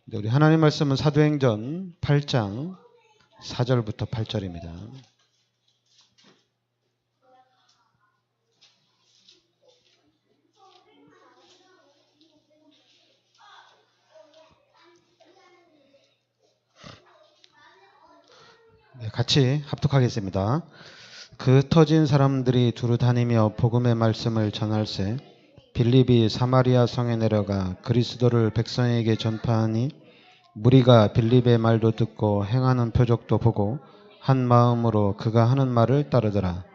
우리 하나님 말씀은 사도행전 8장 4절부터 8절입니다. 네, 같이 합독하겠습니다. 그 터진 사람들이 두루 다니며 복음의 말씀을 전할세 빌립이 사마리아 성에 내려가 그리스도를 백성에게 전파하니 무리가 빌립의 말도 듣고 행하는 표적도 보고 한 마음으로 그가 하는 말을 따르더라.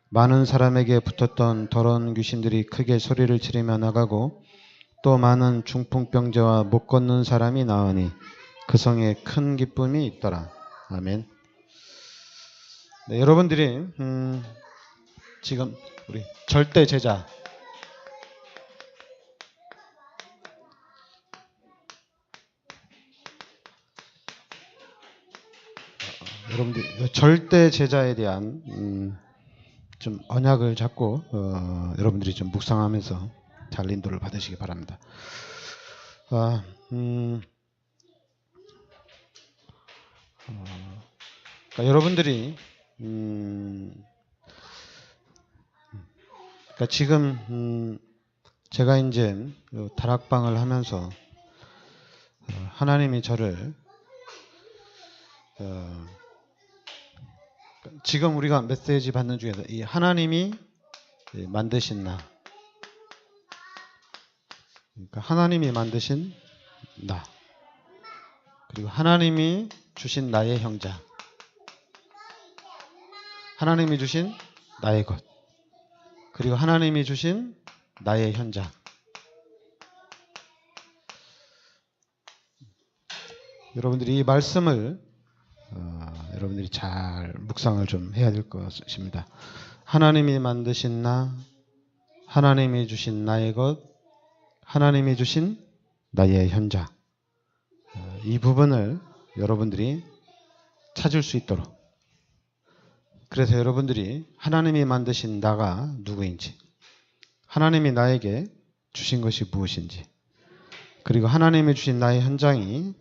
많은 사람에게 붙었던 더러운 귀신들이 크게 소리를 지르며 나가고 또 많은 중풍병자와 못 걷는 사람이 나으니 그 성에 큰 기쁨이 있더라. 아멘. 네, 여러분들이 지금 우리 절대 제자 여러분들 절대 제자에 대한 좀 언약을 잡고 여러분들이 좀 묵상하면서 잘 인도를 받으시기 바랍니다. 그러니까 여러분들이 그러니까 지금 제가 이제 다락방을 하면서 하나님이 저를 지금 우리가 메시지 받는 중에서 이 하나님이 만드신 나, 그러니까 하나님이 만드신 나, 그리고 하나님이 주신 나의 형자, 하나님이 주신 나의 것, 그리고 하나님이 주신 나의 현장. 여러분들이 이 말씀을 여러분들이 잘 묵상을 좀 해야 될 것입니다. 하나님이 만드신 나, 하나님이 주신 나의 것, 하나님이 주신 나의 현장. 이 부분을 여러분들이 찾을 수 있도록. 그래서 여러분들이 하나님이 만드신 나가 누구인지, 하나님이 나에게 주신 것이 무엇인지, 그리고 하나님이 주신 나의 현장이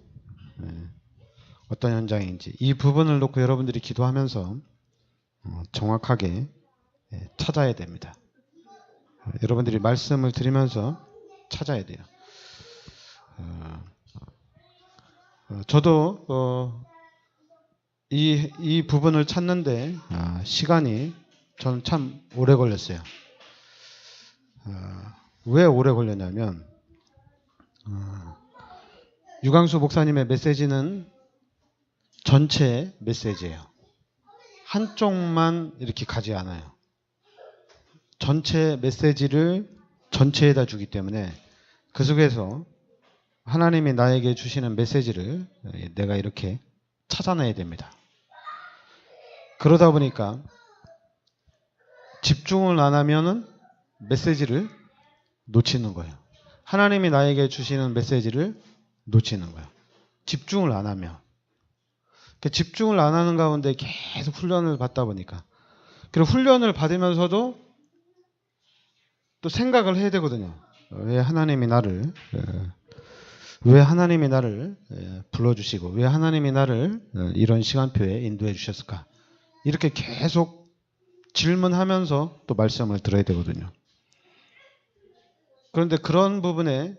어떤 현장인지, 이 부분을 놓고 여러분들이 기도하면서 정확하게 찾아야 됩니다. 여러분들이 말씀을 들으면서 찾아야 돼요. 저도 이 부분을 찾는데 시간이 저는 참 오래 걸렸어요. 왜 오래 걸렸냐면 유광수 목사님의 메시지는 전체 메시지예요. 한쪽만 이렇게 가지 않아요. 전체 메시지를 전체에다 주기 때문에 그 속에서 하나님이 나에게 주시는 메시지를 내가 이렇게 찾아내야 됩니다. 그러다 보니까 집중을 안 하면은 메시지를 놓치는 거예요. 하나님이 나에게 주시는 메시지를 놓치는 거예요. 집중을 안 하면. 집중을 안 하는 가운데 계속 훈련을 받다 보니까. 그리고 훈련을 받으면서도 또 생각을 해야 되거든요. 왜 하나님이 나를 불러주시고 왜 하나님이 나를 이런 시간표에 인도해 주셨을까? 이렇게 계속 질문하면서 또 말씀을 들어야 되거든요. 그런데 그런 부분에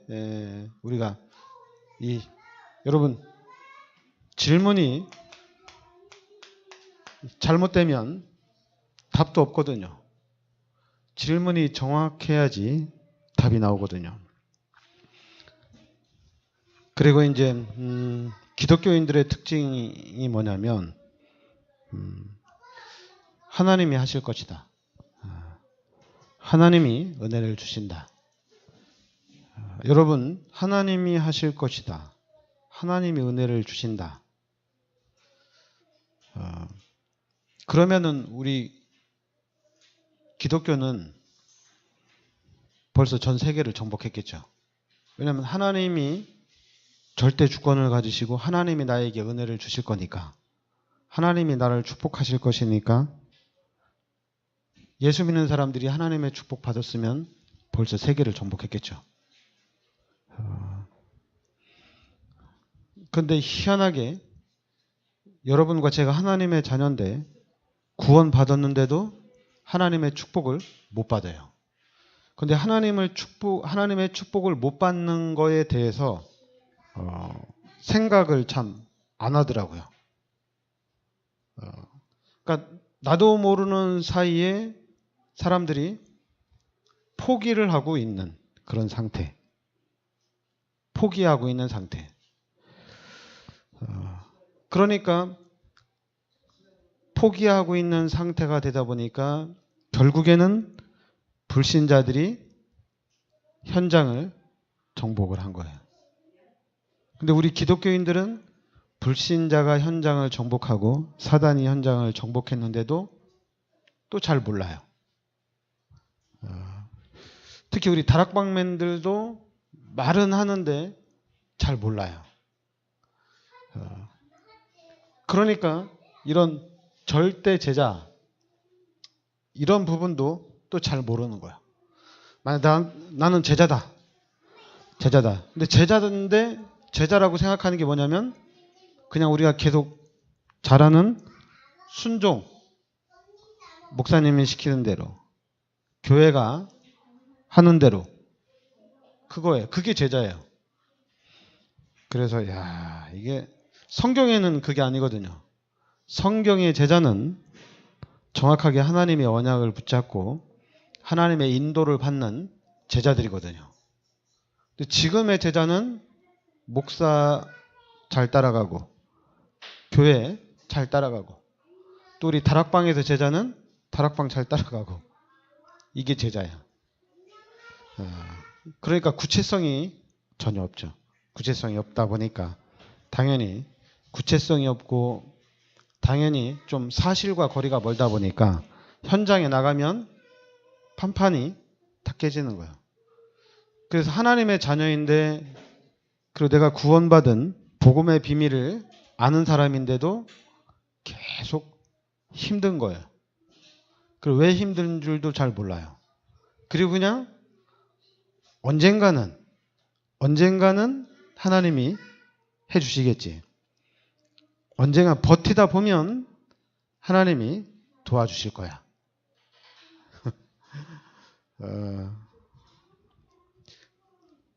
우리가 여러분 질문이 잘못되면 답도 없거든요. 질문이 정확해야지 답이 나오거든요. 그리고 이제 기독교인들의 특징이 뭐냐면 하나님이 하실 것이다. 하나님이 은혜를 주신다. 여러분, 하나님이 하실 것이다. 하나님이 은혜를 주신다. 그러면은 우리 기독교는 벌써 전 세계를 정복했겠죠. 왜냐하면 하나님이 절대 주권을 가지시고 하나님이 나에게 은혜를 주실 거니까, 하나님이 나를 축복하실 것이니까, 예수 믿는 사람들이 하나님의 축복 받았으면 벌써 세계를 정복했겠죠. 근데 희한하게 여러분과 제가 하나님의 자녀인데 구원 받았는데도 하나님의 축복을 못 받아요. 근데 하나님의 축복을 못 받는 거에 대해서 생각을 참 안 하더라고요. 그러니까 나도 모르는 사이에 사람들이 포기를 하고 있는 그런 상태. 포기하고 있는 상태. 그러니까 포기하고 있는 상태가 되다 보니까 결국에는 불신자들이 현장을 정복을 한 거예요. 근데 우리 기독교인들은 불신자가 현장을 정복하고 사단이 현장을 정복했는데도 또 잘 몰라요. 특히 우리 다락방맨들도 말은 하는데 잘 몰라요. 그러니까 이런 절대 제자 이런 부분도 또 잘 모르는 거야. 만약 나는 제자다. 근데 제자인데 제자라고 생각하는 게 뭐냐면 그냥 우리가 계속 잘하는 순종. 목사님이 시키는 대로 교회가 하는 대로 그거예요. 그게 제자예요. 그래서 이게 성경에는 그게 아니거든요. 성경의 제자는 정확하게 하나님의 언약을 붙잡고 하나님의 인도를 받는 제자들이거든요. 근데 지금의 제자는 목사 잘 따라가고 교회 잘 따라가고 또 우리 다락방에서 제자는 다락방 잘 따라가고 이게 제자야. 그러니까 구체성이 전혀 없죠. 구체성이 없다 보니까 당연히 구체성이 없고 당연히 좀 사실과 거리가 멀다 보니까 현장에 나가면 판판이 다 깨지는 거예요. 그래서 하나님의 자녀인데 그리고 내가 구원받은 복음의 비밀을 아는 사람인데도 계속 힘든 거예요. 그리고 왜 힘든 줄도 잘 몰라요. 그리고 그냥 언젠가는 하나님이 해주시겠지. 언젠가 버티다 보면 하나님이 도와주실 거야.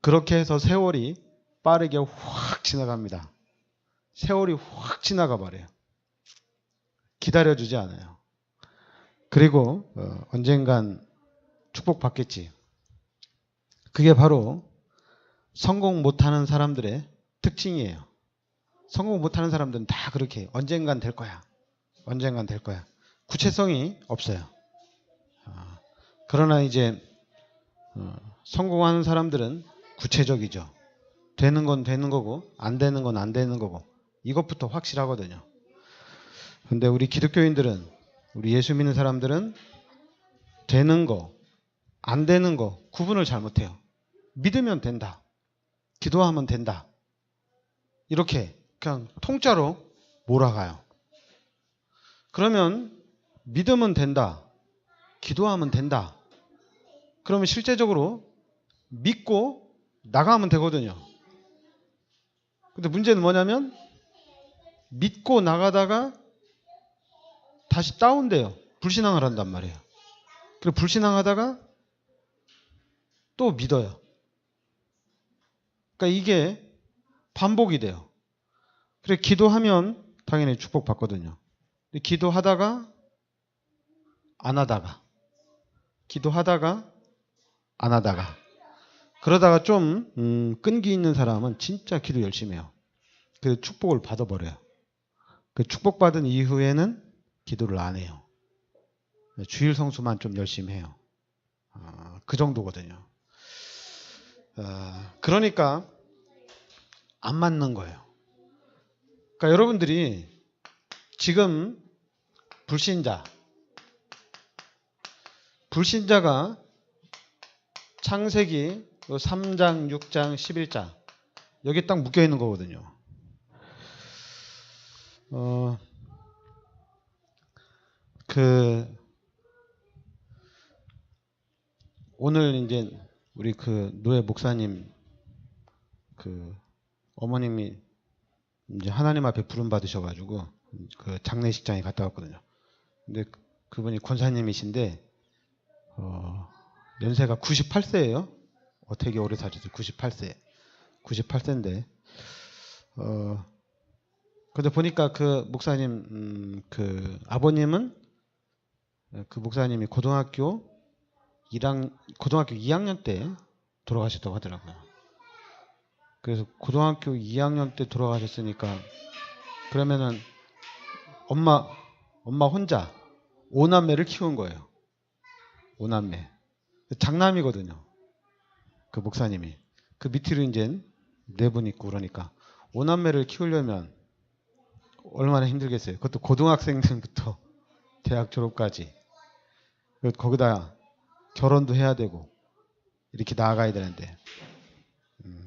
그렇게 해서 세월이 빠르게 확 지나갑니다. 세월이 확 지나가 버려요. 기다려주지 않아요. 그리고 언젠간 축복받겠지. 그게 바로 성공 못하는 사람들의 특징이에요. 성공 못하는 사람들은 다 그렇게 언젠간 될 거야. 언젠간 될 거야. 구체성이 없어요. 그러나 이제 성공하는 사람들은 구체적이죠. 되는 건 되는 거고 안 되는 건 안 되는 거고 이것부터 확실하거든요. 근데 우리 기독교인들은 우리 예수 믿는 사람들은 되는 거, 안 되는 거 구분을 잘 못해요. 믿으면 된다. 기도하면 된다. 이렇게 그냥 통짜로 몰아가요. 그러면 믿으면 된다. 기도하면 된다. 그러면 실제적으로 믿고 나가면 되거든요. 근데 문제는 뭐냐면 믿고 나가다가 다시 다운돼요. 불신앙을 한단 말이에요. 그리고 불신앙하다가 또 믿어요. 그러니까 이게 반복이 돼요. 그래 기도하면 당연히 축복받거든요. 근데 기도하다가 안 하다가 기도하다가 안 하다가 그러다가 좀 끈기 있는 사람은 진짜 기도 열심히 해요. 그래서 축복을 받아버려요. 그 축복받은 이후에는 기도를 안 해요. 주일 성수만 좀 열심히 해요. 그 정도거든요. 그러니까 안 맞는 거예요. 그러니까 여러분들이 지금 불신자가 창세기 3장, 6장, 11장 여기 딱 묶여 있는 거거든요. 오늘 이제 우리 노예 목사님 어머님이 이제 하나님 앞에 부름 받으셔가지고 그 장례식장에 갔다 왔거든요. 근데 그분이 권사님이신데 연세가 98세예요. 되게 오래 사셨어요. 98세. 98세인데 근데 보니까 그 목사님 그 아버님은 그 목사님이 고등학교 2학년 때 돌아가셨다고 하더라고요. 그래서 고등학교 2학년 때 돌아가셨으니까 그러면은 엄마 혼자 5남매를 키운 거예요. 5남매. 장남이거든요. 그 목사님이. 그 밑으로 이제 4분 있고 그러니까 5남매를 키우려면 얼마나 힘들겠어요. 그것도 고등학생들부터 대학 졸업까지. 거기다 결혼도 해야 되고 이렇게 나아가야 되는데.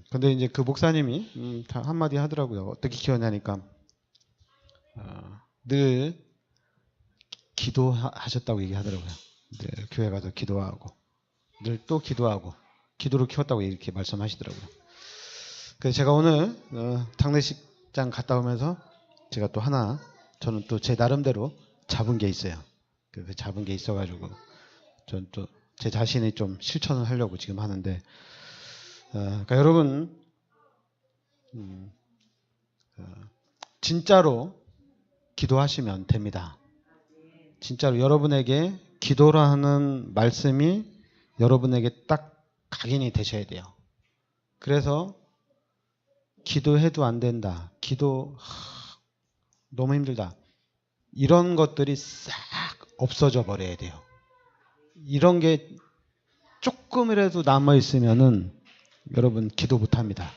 근데 이제 그 목사님이 다 한마디 하더라고요. 어떻게 키웠냐니까 늘 기도하셨다고 얘기하더라고요. 늘 교회 가서 기도하고 늘 또 기도하고 기도로 키웠다고 이렇게 말씀하시더라고요. 그래서 제가 오늘 장례식장 갔다 오면서 제가 또 하나 저는 또 제 나름대로 잡은 게 있어요. 그 잡은 게 있어가지고 저는 또 제 자신이 좀 실천을 하려고 지금 하는데 그러니까 여러분 진짜로 기도하시면 됩니다. 진짜로 여러분에게 기도라는 말씀이 여러분에게 딱 각인이 되셔야 돼요. 그래서 기도해도 안 된다. 너무 힘들다. 이런 것들이 싹 없어져 버려야 돼요. 이런 게 조금이라도 남아 있으면은 여러분 기도 못 합니다.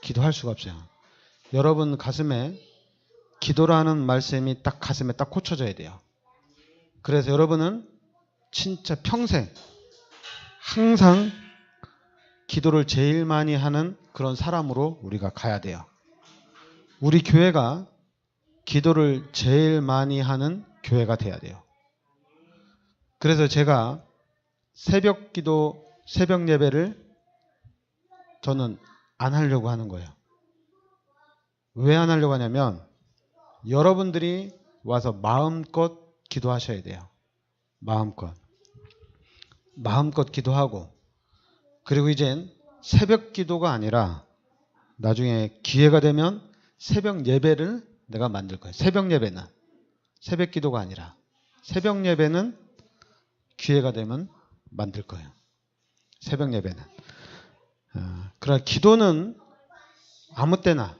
기도할 수가 없어요. 여러분 가슴에 기도라는 말씀이 딱 가슴에 딱 꽂혀져야 돼요. 그래서 여러분은 진짜 평생 항상 기도를 제일 많이 하는 그런 사람으로 우리가 가야 돼요. 우리 교회가 기도를 제일 많이 하는 교회가 돼야 돼요. 그래서 제가 새벽 기도, 새벽 예배를 저는 안 하려고 하는 거예요. 왜 안 하려고 하냐면 여러분들이 와서 마음껏 기도하셔야 돼요. 마음껏 기도하고 그리고 이젠 새벽 기도가 아니라 나중에 기회가 되면 새벽 예배를 내가 만들 거예요. 새벽 예배는 새벽 기도가 아니라 새벽 예배는 기회가 되면 만들 거예요. 새벽 예배는. 그러나 기도는 아무 때나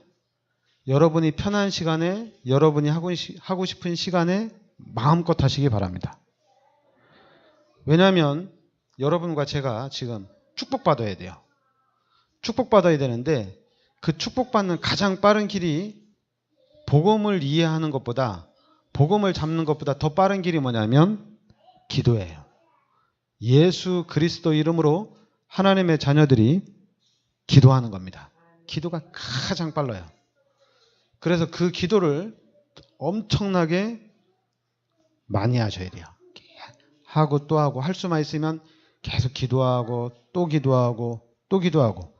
여러분이 편한 시간에 여러분이 하고 싶은 시간에 마음껏 하시기 바랍니다. 왜냐하면 여러분과 제가 지금 축복받아야 돼요. 축복받아야 되는데 그 축복받는 가장 빠른 길이 복음을 이해하는 것보다 복음을 잡는 것보다 더 빠른 길이 뭐냐면 기도예요. 예수 그리스도 이름으로 하나님의 자녀들이 기도하는 겁니다. 기도가 가장 빨라요. 그래서 그 기도를 엄청나게 많이 하셔야 돼요. 하고 또 하고 할 수만 있으면 계속 기도하고 또 기도하고 또 기도하고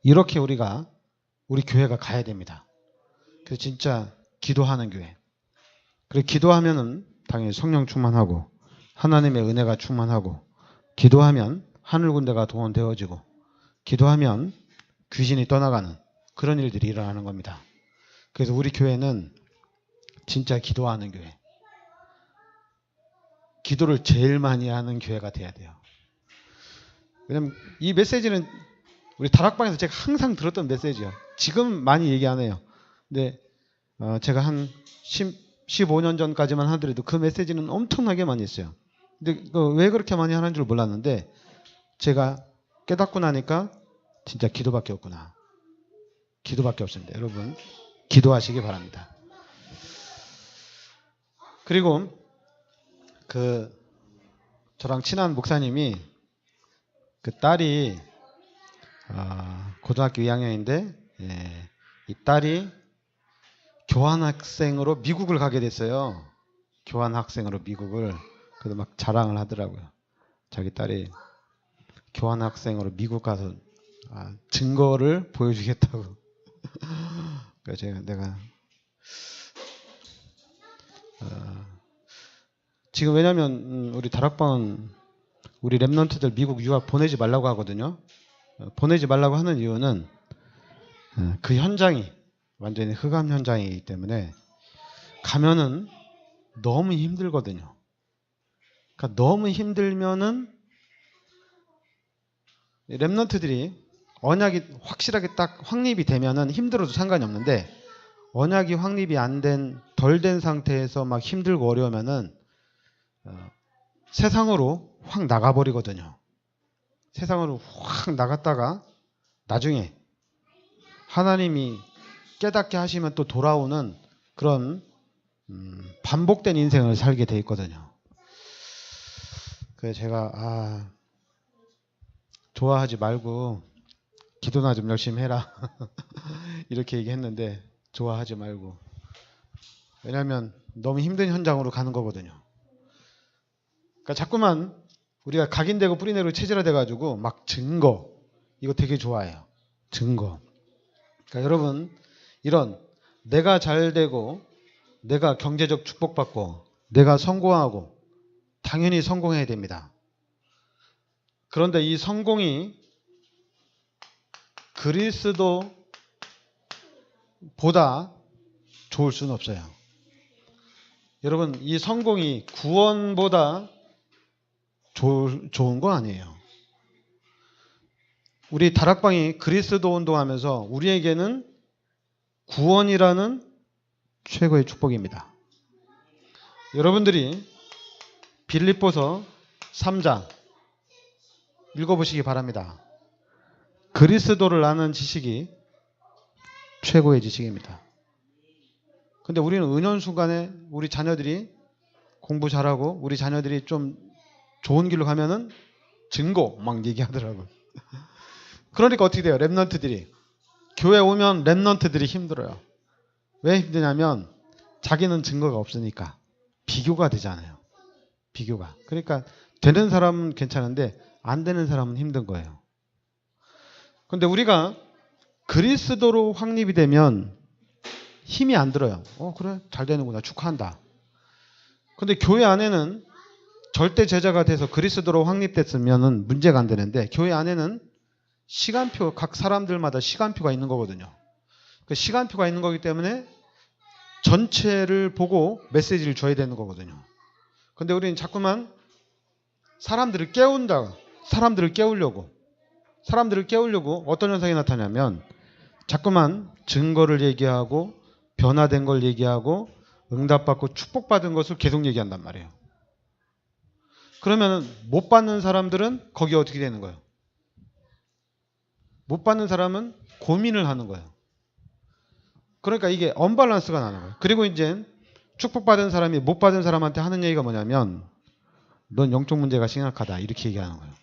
이렇게 우리 교회가 가야 됩니다. 그래서 진짜 기도하는 교회. 그리고 기도하면은 당연히 성령 충만하고 하나님의 은혜가 충만하고 기도하면 하늘 군대가 동원되어지고 기도하면 귀신이 떠나가는 그런 일들이 일어나는 겁니다. 그래서 우리 교회는 진짜 기도하는 교회. 기도를 제일 많이 하는 교회가 돼야 돼요. 왜냐면 이 메시지는 우리 다락방에서 제가 항상 들었던 메시지예요. 지금 많이 얘기 안 해요. 근데 제가 한 15년 전까지만 하더라도 그 메시지는 엄청나게 많이 했어요. 근데 왜 그렇게 많이 하는 줄 몰랐는데 제가 깨닫고 나니까 진짜 기도밖에 없구나. 기도밖에 없습니다. 여러분 기도하시기 바랍니다. 그리고 저랑 친한 목사님이 그 딸이 고등학교 2학년인데 이 딸이 교환학생으로 미국을 가게 됐어요. 교환학생으로 미국을. 그래서 막 자랑을 하더라고요. 자기 딸이 교환학생으로 미국 가서 증거를 보여주겠다고. 그러니까 내가 지금 왜냐면 우리 다락방은 우리 랩런트들 미국 유학 보내지 말라고 하거든요. 보내지 말라고 하는 이유는 그 현장이 완전히 흑암 현장이기 때문에 가면은 너무 힘들거든요. 그러니까 너무 힘들면은 랩런트들이 언약이 확실하게 딱 확립이 되면은 힘들어도 상관이 없는데 언약이 확립이 덜 된 상태에서 막 힘들고 어려우면은 세상으로 확 나가버리거든요. 세상으로 확 나갔다가 나중에 하나님이 깨닫게 하시면 또 돌아오는 그런 반복된 인생을 살게 돼 있거든요. 그래서 제가 좋아하지 말고 기도나 좀 열심히 해라 이렇게 얘기했는데 좋아하지 말고, 왜냐하면 너무 힘든 현장으로 가는 거거든요. 그러니까 자꾸만 우리가 각인되고 뿌리내고 체질화돼 가지고 막 증거, 이거 되게 좋아해요. 증거. 그러니까 여러분, 이런 내가 잘 되고 내가 경제적 축복받고 내가 성공하고 당연히 성공해야 됩니다. 그런데 이 성공이 그리스도보다 좋을 수는 없어요. 여러분, 이 성공이 구원보다 좋은 거 아니에요. 우리 다락방이 그리스도 운동하면서 우리에게는 구원이라는 최고의 축복입니다. 여러분들이 빌립보서 3장 읽어보시기 바랍니다. 그리스도를 아는 지식이 최고의 지식입니다. 근데 우리는 은연순간에 우리 자녀들이 공부 잘하고 우리 자녀들이 좀 좋은 길로 가면은 증거 막 얘기하더라고요. 그러니까 어떻게 돼요? 랩런트들이 교회 오면 랩런트들이 힘들어요. 왜 힘드냐면 자기는 증거가 없으니까 비교가 되잖아요. 비교가. 그러니까 되는 사람은 괜찮은데 안 되는 사람은 힘든 거예요. 근데 우리가 그리스도로 확립이 되면 힘이 안 들어요. 그래, 잘 되는구나, 축하한다. 근데 교회 안에는 절대 제자가 돼서 그리스도로 확립됐으면 문제가 안 되는데, 교회 안에는 시간표, 각 사람들마다 시간표가 있는 거거든요. 그 시간표가 있는 거기 때문에 전체를 보고 메시지를 줘야 되는 거거든요. 근데 우리는 자꾸만 사람들을 깨우려고 어떤 현상이 나타나냐면 자꾸만 증거를 얘기하고 변화된 걸 얘기하고 응답받고 축복받은 것을 계속 얘기한단 말이에요. 그러면 못 받는 사람들은 거기에 어떻게 되는 거예요? 못 받는 사람은 고민을 하는 거예요. 그러니까 이게 언밸런스가 나는 거예요. 그리고 이제 축복받은 사람이 못 받은 사람한테 하는 얘기가 뭐냐면 넌 영적 문제가 심각하다, 이렇게 얘기하는 거예요.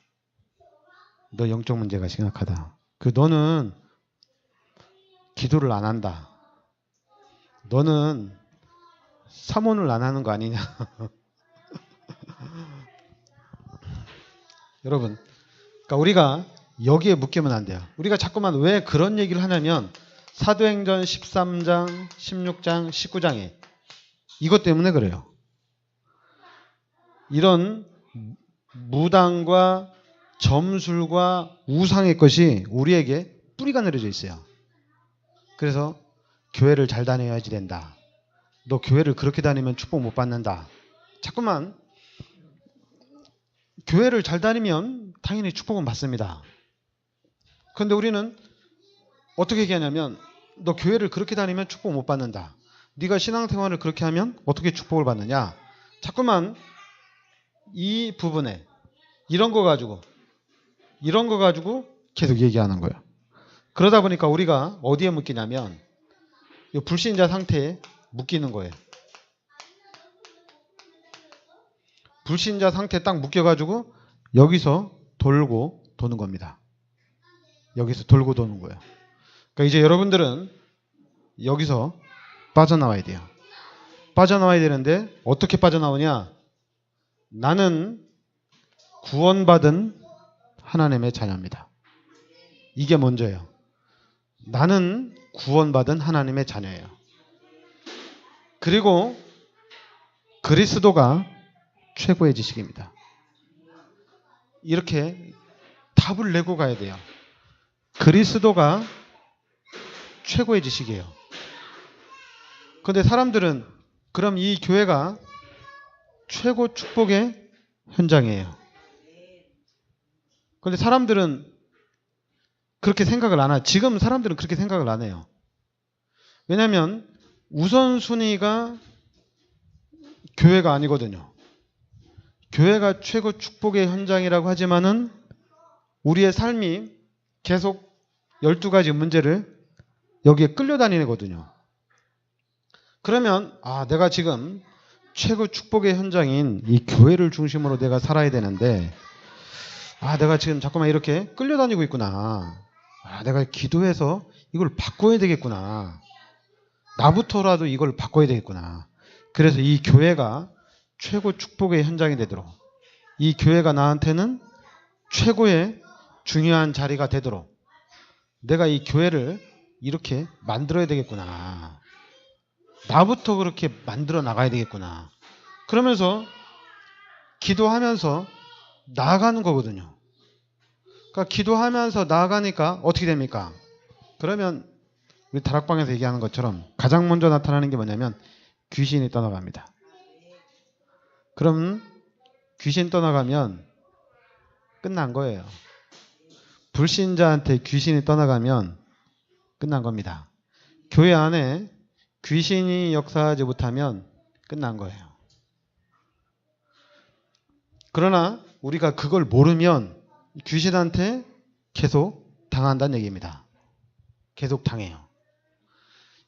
너 영적 문제가 심각하다. 너는 기도를 안 한다. 너는 사모를 안 하는 거 아니냐. 여러분, 그러니까 우리가 여기에 묶이면 안 돼요. 우리가 자꾸만 왜 그런 얘기를 하냐면 사도행전 13장, 16장, 19장에 이것 때문에 그래요. 이런 무당과 점술과 우상의 것이 우리에게 뿌리가 내려져 있어요. 그래서 교회를 잘 다녀야지 된다. 너 교회를 그렇게 다니면 축복 못 받는다. 자꾸만 교회를 잘 다니면 당연히 축복은 받습니다. 그런데 우리는 어떻게 얘기하냐면 너 교회를 그렇게 다니면 축복 못 받는다. 네가 신앙생활을 그렇게 하면 어떻게 축복을 받느냐. 자꾸만 이 부분에 이런 거 가지고 계속 얘기하는 거예요. 그러다 보니까 우리가 어디에 묶이냐면 이 불신자 상태에 묶이는 거예요. 불신자 상태에 딱 묶여가지고 여기서 돌고 도는 겁니다. 여기서 돌고 도는 거예요. 그러니까 이제 여러분들은 여기서 빠져나와야 돼요. 빠져나와야 되는데 어떻게 빠져나오냐? 나는 구원받은 하나님의 자녀입니다. 이게 먼저예요. 나는 구원받은 하나님의 자녀예요. 그리고 그리스도가 최고의 지식입니다. 이렇게 답을 내고 가야 돼요. 그리스도가 최고의 지식이에요. 그런데 사람들은 그럼 이 교회가 최고 축복의 현장이에요. 그런데 사람들은 그렇게 생각을 안 해요. 지금 사람들은 그렇게 생각을 안 해요. 왜냐하면 우선순위가 교회가 아니거든요. 교회가 최고 축복의 현장이라고 하지만은 우리의 삶이 계속 12가지 문제를 여기에 끌려다니거든요. 그러면 내가 지금 최고 축복의 현장인 이 교회를 중심으로 내가 살아야 되는데 내가 지금 자꾸만 이렇게 끌려다니고 있구나. 내가 기도해서 이걸 바꿔야 되겠구나. 나부터라도 이걸 바꿔야 되겠구나. 그래서 이 교회가 최고 축복의 현장이 되도록, 이 교회가 나한테는 최고의 중요한 자리가 되도록 내가 이 교회를 이렇게 만들어야 되겠구나. 나부터 그렇게 만들어 나가야 되겠구나. 그러면서 기도하면서 나아가는 거거든요. 그러니까 기도하면서 나아가니까 어떻게 됩니까? 그러면 우리 다락방에서 얘기하는 것처럼 가장 먼저 나타나는 게 뭐냐면 귀신이 떠나갑니다. 그럼 귀신 떠나가면 끝난 거예요. 불신자한테 귀신이 떠나가면 끝난 겁니다. 교회 안에 귀신이 역사하지 못하면 끝난 거예요. 그러나 우리가 그걸 모르면 귀신한테 계속 당한다는 얘기입니다. 계속 당해요.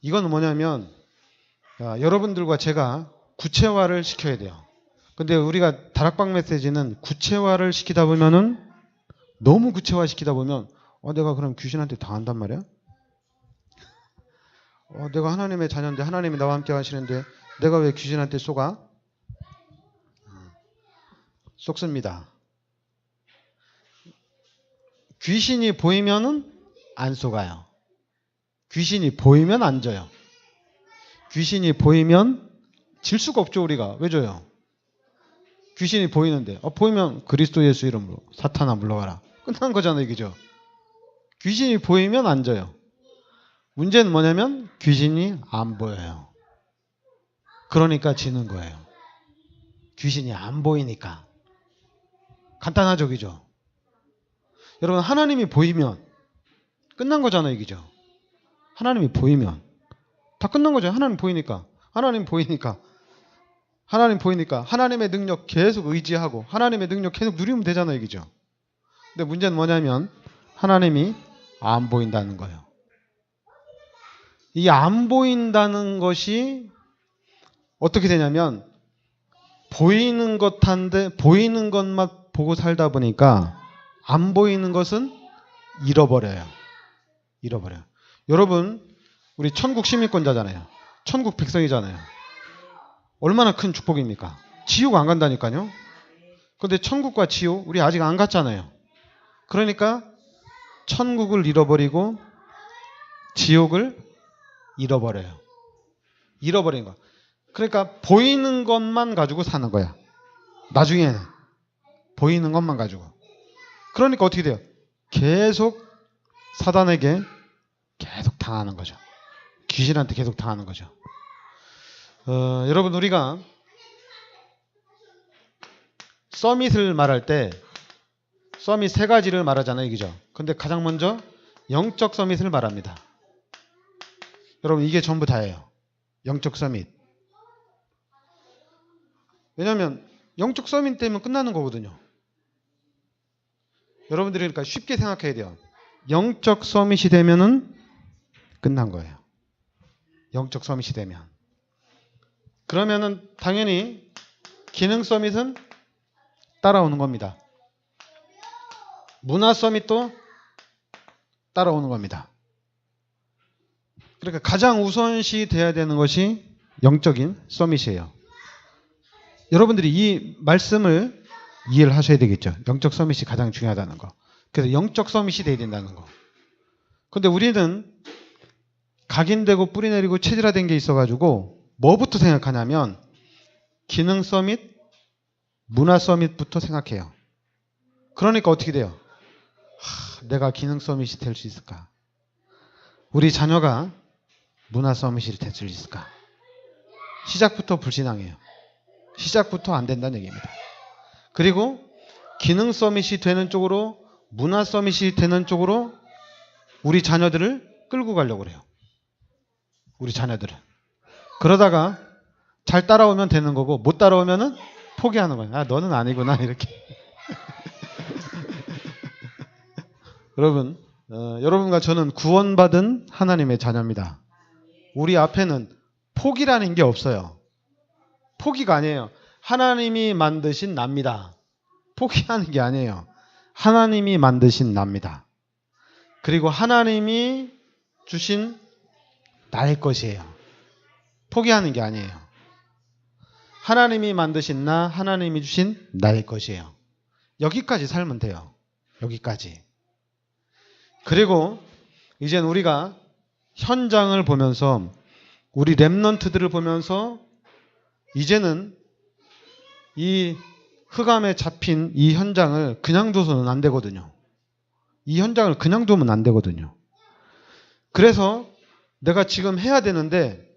이건 뭐냐면 여러분들과 제가 구체화를 시켜야 돼요. 근데 우리가 다락방 메시지는 구체화를 시키다 보면은 너무 구체화 시키다 보면 내가 그럼 귀신한테 당한단 말이야? 내가 하나님의 자녀인데 하나님이 나와 함께 하시는데 내가 왜 귀신한테 속아? 속습니다. 귀신이 보이면은 안 속아요. 귀신이 보이면 안 져요. 귀신이 보이면 질 수가 없죠. 우리가. 왜 져요? 귀신이 보이는데 보이면 그리스도 예수 이름으로 사탄아 물러가라. 끝난 거잖아요. 그죠? 귀신이 보이면 안 져요. 문제는 뭐냐면 귀신이 안 보여요. 그러니까 지는 거예요. 귀신이 안 보이니까. 간단하죠. 그죠? 여러분 하나님이 보이면 끝난 거잖아요. 그죠? 하나님이 보이면 다 끝난 거죠. 하나님 보이니까. 하나님 보이니까. 하나님 보이니까 하나님의 능력 계속 의지하고 하나님의 능력 계속 누리면 되잖아요. 그죠? 근데 문제는 뭐냐면 하나님이 안 보인다는 거예요. 이 안 보인다는 것이 어떻게 되냐면 보이는 보이는 것만 보고 살다 보니까 안 보이는 것은 잃어버려요. 잃어버려요. 여러분 우리 천국 시민권자잖아요. 천국 백성이잖아요. 얼마나 큰 축복입니까? 지옥 안 간다니까요. 그런데 천국과 지옥 우리 아직 안 갔잖아요. 그러니까 천국을 잃어버리고 지옥을 잃어버려요. 잃어버린 거. 그러니까 보이는 것만 가지고 사는 거야. 나중에는 보이는 것만 가지고. 그러니까 어떻게 돼요? 계속 사단에게 계속 당하는 거죠. 귀신한테 계속 당하는 거죠. 여러분 우리가 서밋을 말할 때 서밋 세 가지를 말하잖아요. 그죠? 근데 가장 먼저 영적 서밋을 말합니다. 여러분 이게 전부 다예요. 영적 서밋. 왜냐하면 영적 서밋 때문에 끝나는 거거든요. 여러분들이 그러니까 쉽게 생각해야 돼요. 영적 서밋이 되면은 끝난 거예요. 영적 서밋이 되면. 그러면은 당연히 기능 서밋은 따라오는 겁니다. 문화 서밋도 따라오는 겁니다. 그러니까 가장 우선시 돼야 되는 것이 영적인 서밋이에요. 여러분들이 이 말씀을 이해를 하셔야 되겠죠. 영적 서밋이 가장 중요하다는 거. 그래서 영적 서밋이 돼야 된다는 거. 근데 우리는 각인되고 뿌리 내리고 체질화된 게 있어가지고 뭐부터 생각하냐면 기능 서밋, 문화 서밋부터 생각해요. 그러니까 어떻게 돼요? 내가 기능 서밋이 될 수 있을까? 우리 자녀가 문화 서밋이 될 수 있을까? 시작부터 불신앙해요. 시작부터 안 된다는 얘기입니다. 그리고 기능 서밋이 되는 쪽으로, 문화 서밋이 되는 쪽으로 우리 자녀들을 끌고 가려고 그래요. 우리 자녀들은. 그러다가 잘 따라오면 되는 거고 못 따라오면은 포기하는 거예요. 아, 너는 아니구나 이렇게. 여러분, 여러분과 저는 구원받은 하나님의 자녀입니다. 우리 앞에는 포기라는 게 없어요. 포기가 아니에요. 하나님이 만드신 납니다. 포기하는 게 아니에요. 하나님이 만드신 납니다. 그리고 하나님이 주신 나의 것이에요. 포기하는 게 아니에요. 하나님이 만드신 나, 하나님이 주신 나의 것이에요. 여기까지 살면 돼요. 여기까지. 그리고 이젠 우리가 현장을 보면서, 우리 렘넌트들을 보면서 이제는 이 흑암에 잡힌 이 현장을 그냥 둬서는 안 되거든요. 이 현장을 그냥 두면 안 되거든요. 그래서 내가 지금 해야 되는데,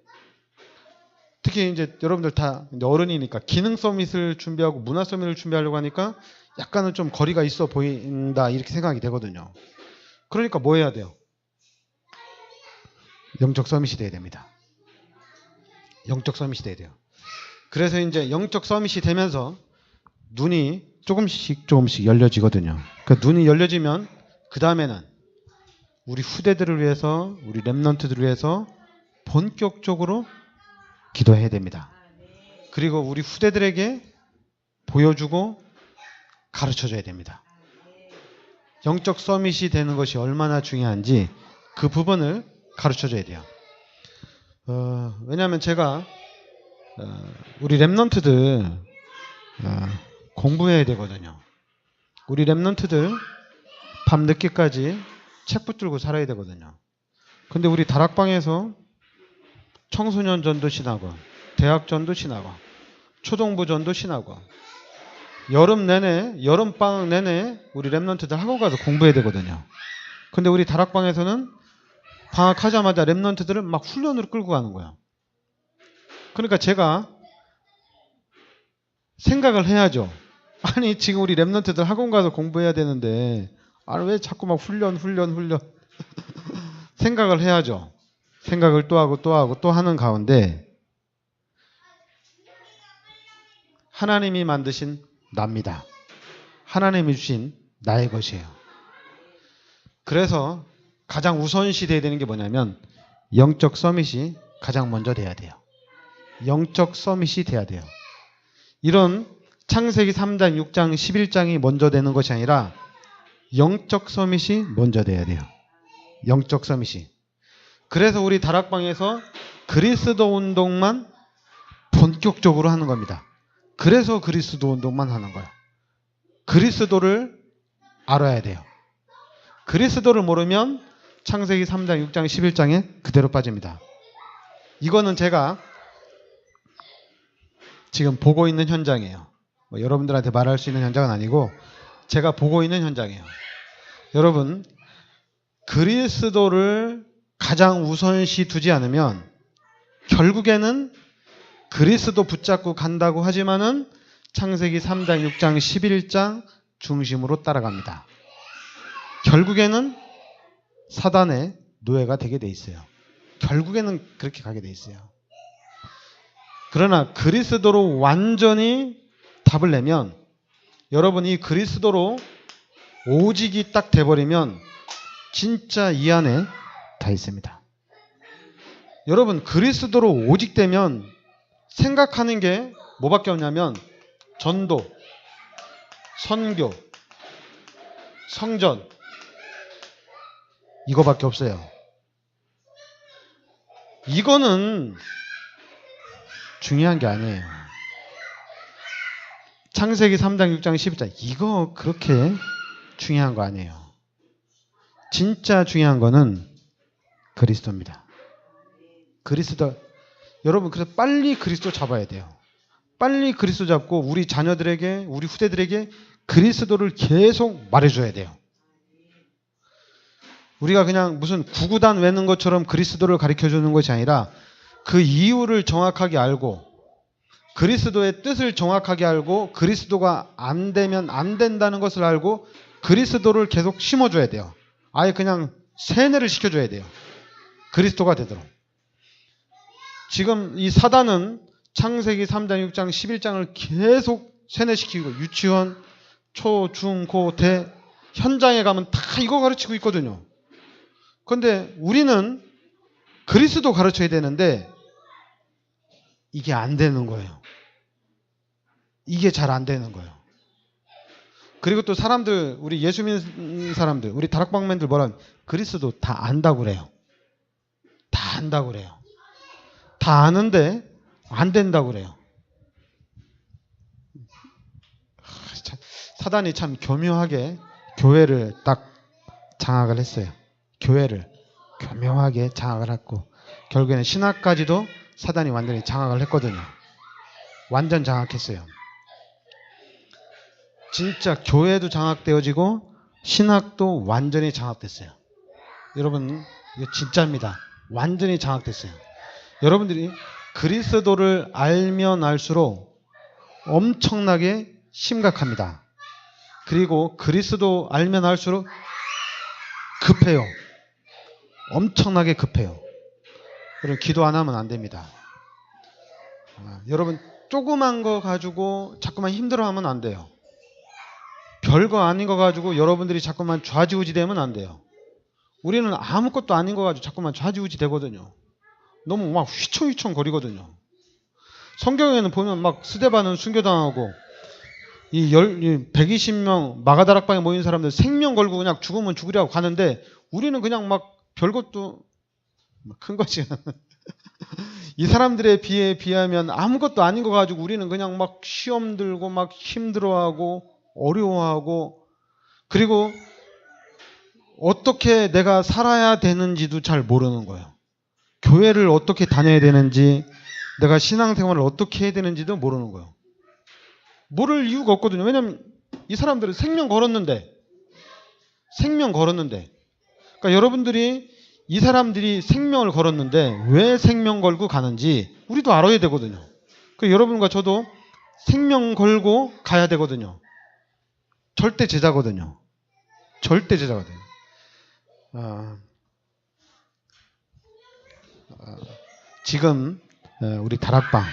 특히 이제 여러분들 다 이제 어른이니까 기능 서밋을 준비하고 문화 서밋을 준비하려고 하니까 약간은 좀 거리가 있어 보인다 이렇게 생각이 되거든요. 그러니까 뭐 해야 돼요? 영적 서밋이 돼야 됩니다. 영적 서밋이 돼야 돼요. 그래서 이제 영적 서밋이 되면서 눈이 조금씩 열려지거든요. 그 눈이 열려지면 그 다음에는 우리 후대들을 위해서, 우리 렘넌트들을 위해서 본격적으로 기도해야 됩니다. 그리고 우리 후대들에게 보여주고 가르쳐줘야 됩니다. 영적 서밋이 되는 것이 얼마나 중요한지 그 부분을 가르쳐줘야 돼요. 왜냐하면 제가 우리 렘넌트들 공부해야 되거든요. 우리 렘넌트들 밤늦게까지 책 붙들고 살아야 되거든요. 근데 우리 다락방에서 청소년 전도 신하고, 대학 전도 신하고, 초등부 전도 신하고, 여름방학 내내 우리 렘넌트들 학원 가서 공부해야 되거든요. 근데 우리 다락방에서는 방학하자마자 렘넌트들을 막 훈련으로 끌고 가는 거예요. 그러니까 제가 생각을 해야죠. 아니 지금 우리 렘넌트들 학원 가서 공부해야 되는데 왜 자꾸 막 훈련 생각을 해야죠. 생각을 또 하고 또 하는 가운데 하나님이 만드신 납니다. 하나님이 주신 나의 것이에요. 그래서 가장 우선시 돼야 되는 게 뭐냐면 영적 서밋이 가장 먼저 돼야 돼요. 영적 서밋이 돼야 돼요. 이런 창세기 3장, 6장, 11장이 먼저 되는 것이 아니라 영적 서밋이 먼저 돼야 돼요. 영적 서밋이. 그래서 우리 다락방에서 그리스도 운동만 본격적으로 하는 겁니다. 그래서 그리스도 운동만 하는 거예요. 그리스도를 알아야 돼요. 그리스도를 모르면 창세기 3장, 6장, 11장에 그대로 빠집니다. 이거는 제가 지금 보고 있는 현장이에요. 여러분들한테 말할 수 있는 현장은 아니고 제가 보고 있는 현장이에요. 여러분, 그리스도를 가장 우선시 두지 않으면 결국에는 그리스도 붙잡고 간다고 하지만은 창세기 3장, 6장, 11장 중심으로 따라갑니다. 결국에는 사단의 노예가 되게 돼 있어요. 결국에는 그렇게 가게 돼 있어요. 그러나 그리스도로 완전히 답을 내면, 여러분이 그리스도로 오직이 딱 돼버리면 진짜 이 안에 다 있습니다. 여러분, 그리스도로 오직 되면 생각하는 게 뭐밖에 없냐면 전도, 선교, 성전, 이거밖에 없어요. 이거는 중요한 게 아니에요. 창세기 3장, 6장, 11장 이거 그렇게 중요한 거 아니에요. 진짜 중요한 거는 그리스도입니다. 그리스도. 여러분, 그래서 빨리 그리스도 잡아야 돼요. 빨리 그리스도 잡고 우리 자녀들에게, 우리 후대들에게 그리스도를 계속 말해줘야 돼요. 우리가 그냥 무슨 구구단 외는 것처럼 그리스도를 가르쳐주는 것이 아니라 그 이유를 정확하게 알고 그리스도의 뜻을 정확하게 알고 그리스도가 안 되면 안 된다는 것을 알고 그리스도를 계속 심어줘야 돼요. 아예 그냥 세뇌를 시켜줘야 돼요. 그리스도가 되도록. 지금 이 사단은 창세기 3장, 6장, 11장을 계속 세뇌시키고 유치원, 초, 중, 고, 대 현장에 가면 다 이거 가르치고 있거든요. 그런데 우리는 그리스도 가르쳐야 되는데 이게 안 되는 거예요. 이게 잘 안 되는 거예요. 그리고 또 사람들, 우리 예수 믿는 사람들, 우리 다락방맨들 뭐라 하면 그리스도 다 안다고 그래요. 다 안다고 그래요. 다 아는데 안 된다고 그래요. 사단이 참 교묘하게 교회를 딱 장악을 했어요. 교회를 교묘하게 장악을 했고 결국에는 신학까지도 사단이 완전히 장악을 했거든요. 완전 장악했어요. 진짜 교회도 장악되어지고 신학도 완전히 장악됐어요. 여러분, 이거 진짜입니다. 완전히 장악됐어요. 여러분들이 그리스도를 알면 알수록 엄청나게 심각합니다. 그리고 그리스도 알면 알수록 급해요. 엄청나게 급해요. 여러분, 기도 안 하면 안 됩니다. 여러분, 조그만 거 가지고 자꾸만 힘들어하면 안 돼요. 별거 아닌 거 가지고 여러분들이 자꾸만 좌지우지 되면 안 돼요. 우리는 아무것도 아닌 거 가지고 자꾸만 좌지우지 되거든요. 너무 막 휘청휘청 거리거든요. 성경에는 보면 막 스데반은 순교당하고 이 120명 마가다락방에 모인 사람들 생명 걸고 그냥 죽으면 죽으려고 가는데 우리는 그냥 막 별것도 큰 거지. 이 사람들에 비하면 아무것도 아닌 거 가지고 우리는 그냥 막 시험 들고 막 힘들어하고 어려워하고 그리고 어떻게 내가 살아야 되는지도 잘 모르는 거예요. 교회를 어떻게 다녀야 되는지 내가 신앙생활을 어떻게 해야 되는지도 모르는 거예요. 모를 이유가 없거든요. 왜냐하면 이 사람들은 생명 걸었는데 그러니까 여러분들이 이 사람들이 생명을 걸었는데 왜 생명 걸고 가는지 우리도 알아야 되거든요. 그러니까 여러분과 저도 생명 걸고 가야 되거든요. 절대 제자거든요. 절대 제자거든요. 지금 우리 다락방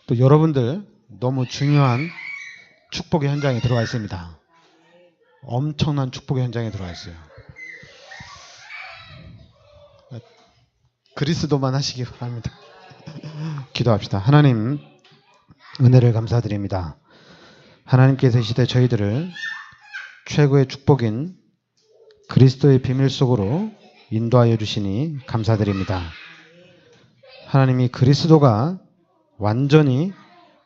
또 여러분들 너무 중요한 축복의 현장에 들어와 있습니다. 엄청난 축복의 현장에 들어와 있어요. 그리스도만 하시기 바랍니다. 기도합시다. 하나님, 은혜를 감사드립니다. 하나님께서 이 시대 저희들을 최고의 축복인 그리스도의 비밀 속으로 인도하여 주시니 감사드립니다. 하나님이 그리스도가 완전히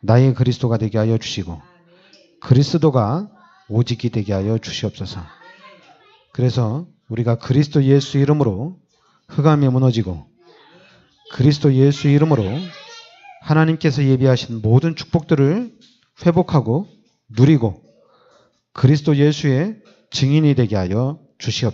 나의 그리스도가 되게 하여 주시고 그리스도가 오직이 되게 하여 주시옵소서. 그래서 우리가 그리스도 예수 이름으로 흑암이 무너지고 그리스도 예수 이름으로 하나님께서 예비하신 모든 축복들을 회복하고 누리고 그리스도 예수의 증인이 되게 하여 주시옵소서.